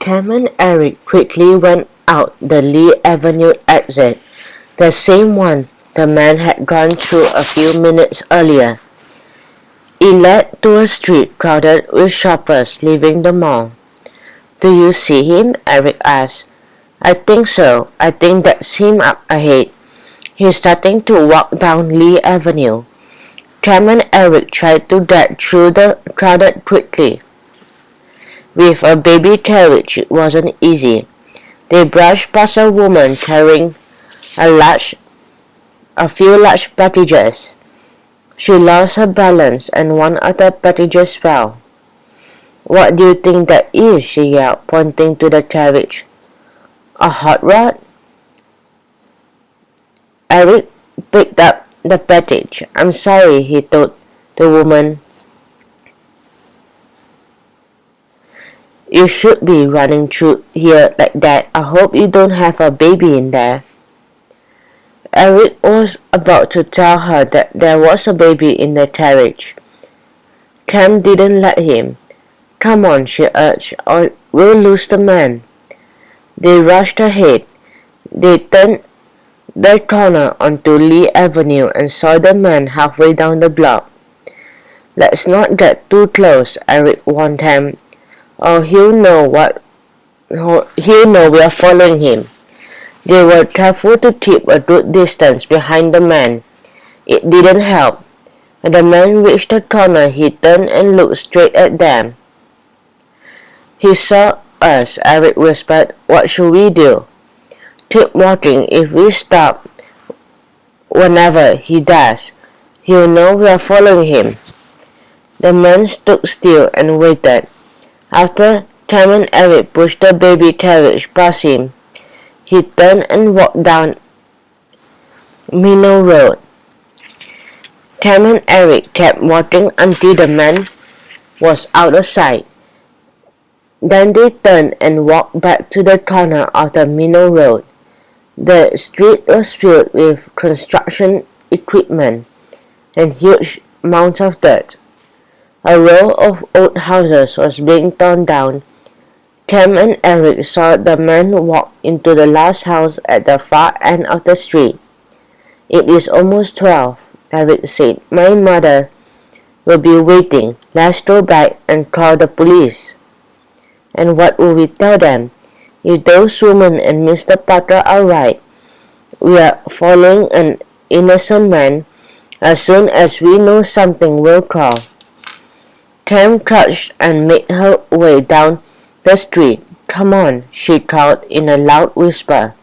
Cam and Eric quickly went out the Lee Avenue exit, the same one the man had gone through a few minutes earlier. It led to a street crowded with shoppers leaving the mall. "Do you see him?" Eric asked. "I think so. I think that's him up ahead. He's starting to walk down Lee Avenue." Cam and Eric tried to get through the crowd quickly. With a baby carriage, it wasn't easy. They brushed past a woman carrying a few large packages. She lost her balance and one of the packages fell. "What do you think that is?" she yelled, pointing to the carriage. "A hot rod?" Eric picked up the package. "I'm sorry," he told the woman. "You should be running through here like that. I hope you don't have a baby in there." Eric was about to tell her that there was a baby in the carriage. Cam didn't let him. "Come on," she urged, "or we'll lose the man." They rushed ahead. They turned the corner onto Lee Avenue and saw the man halfway down the block. "Let's not get too close," Eric warned him, "or he'll know we are following him." They were careful to keep a good distance behind the man. It didn't help. When the man reached the corner, he turned and looked straight at them. "He saw us," Eric whispered. "What should we do?" "Keep walking. If we stop whenever he does, he'll know we are following him." The man stood still and waited. After Cam and Eric pushed the baby carriage past him, he turned and walked down Minnow Road. Cam and Eric kept walking until the man was out of sight. Then they turned and walked back to the corner of the Minnow Road. The street was filled with construction equipment and huge mounds of dirt. A row of old houses was being torn down. Cam and Eric saw the man walk into the last house at the far end of the street. "It is almost 12, Eric said. "My mother will be waiting. Let's go back and call the police." "And what will we tell them?" "If those women and Mr. Parker are right, we are following an innocent man. As soon as we know something, we'll call." Cam crouched and made her way down the street. "Come on," she called in a loud whisper.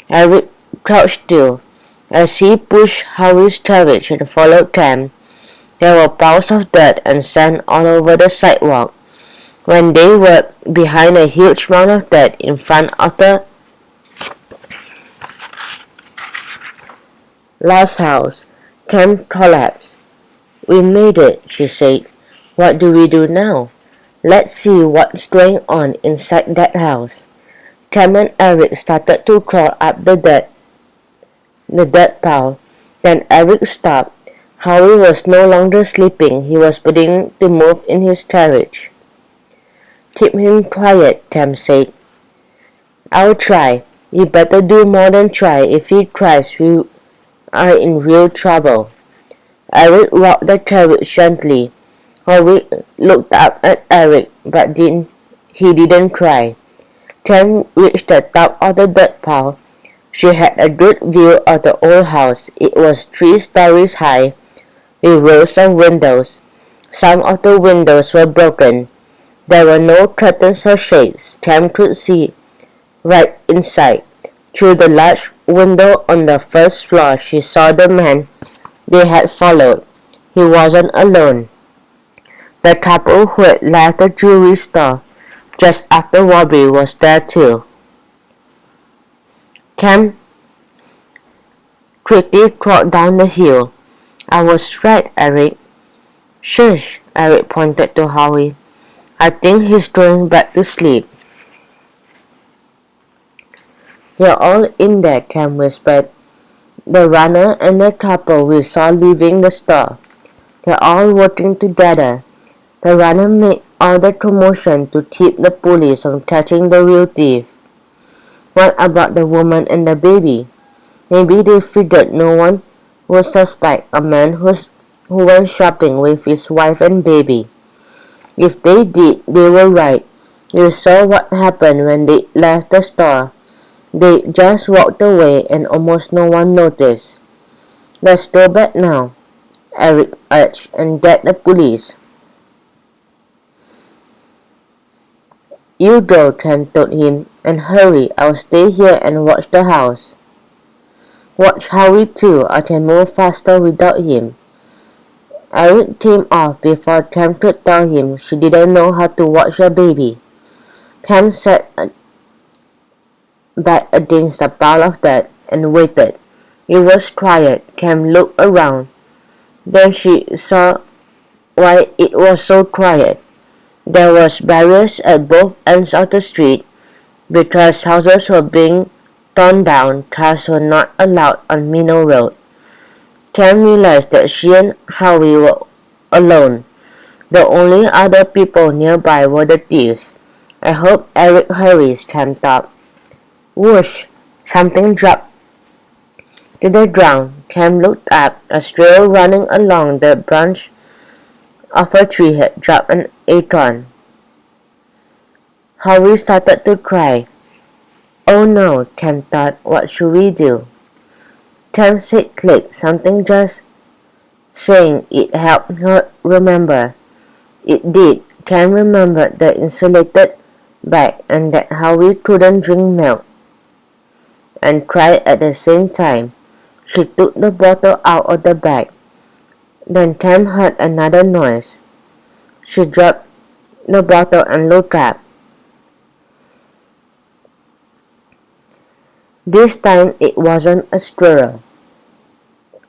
Eric crouched still. As he pushed Howie's carriage and followed Cam, there were piles of dirt and sand all over the sidewalk. When they were behind a huge mound of dirt in front of the last house, Cam collapsed. "We made it," she said. "What do we do now?" "Let's see what's going on inside that house." Cam and Eric started to crawl up the dirt pile. Then Eric stopped. Howie was no longer sleeping. He was beginning to move in his carriage. "Keep him quiet," Cam said. "I'll try." "You better do more than try. If he cries, we are in real trouble." Eric rocked the carriage gently. Howie looked up at Eric, but he didn't cry. Cam reached the top of the dirt pile. She had a good view of the old house. It was 3 stories high, with rows of windows. Some of the windows were broken. There were no curtains or shades. Cam could see right inside. Through the large window on the first floor, she saw the man they had followed. He wasn't alone. The couple who had left the jewelry store just after robbery was there too. Cam quickly crawled down the hill. "I was right, Eric." "Shush," Eric pointed to Howie. "I think he's going back to sleep." "They're all in there," Cam whispered. "The runner and the couple we saw leaving the store. They're all working together. The runner made all the commotion to keep the police from catching the real thief. What about the woman and the baby? Maybe they figured no one would suspect a man who went shopping with his wife and baby. If they did, they were right. You saw what happened when they left the store. They just walked away and almost no one noticed. Let's go back now, Eric urged, and get the police. You go, Ken told him, and hurry, I'll stay here and watch the house. Watch Howie too, I can move faster without him. Eric came off before Cam could tell him she didn't know how to watch a baby. Cam sat back against a pile of dirt and waited. It was quiet. Cam looked around. Then she saw why it was so quiet. There was barriers at both ends of the street. Because houses were being torn down, cars were not allowed on Minnow Road. Cam realized that she and Howie were alone. The only other people nearby were the thieves. I hope Eric hurries, Cam thought. Whoosh! Something dropped to the ground. Cam looked up. A squirrel running along the branch of a tree had dropped an acorn. Howie started to cry. Oh no, Cam thought. What should we do? Cam's head clicked. Something just saying it helped her remember. It did. Cam remembered the insulated bag and that Howie couldn't drink milk and cried at the same time. She took the bottle out of the bag. Then Cam heard another noise. She dropped the bottle and looked up. This time it wasn't a squirrel.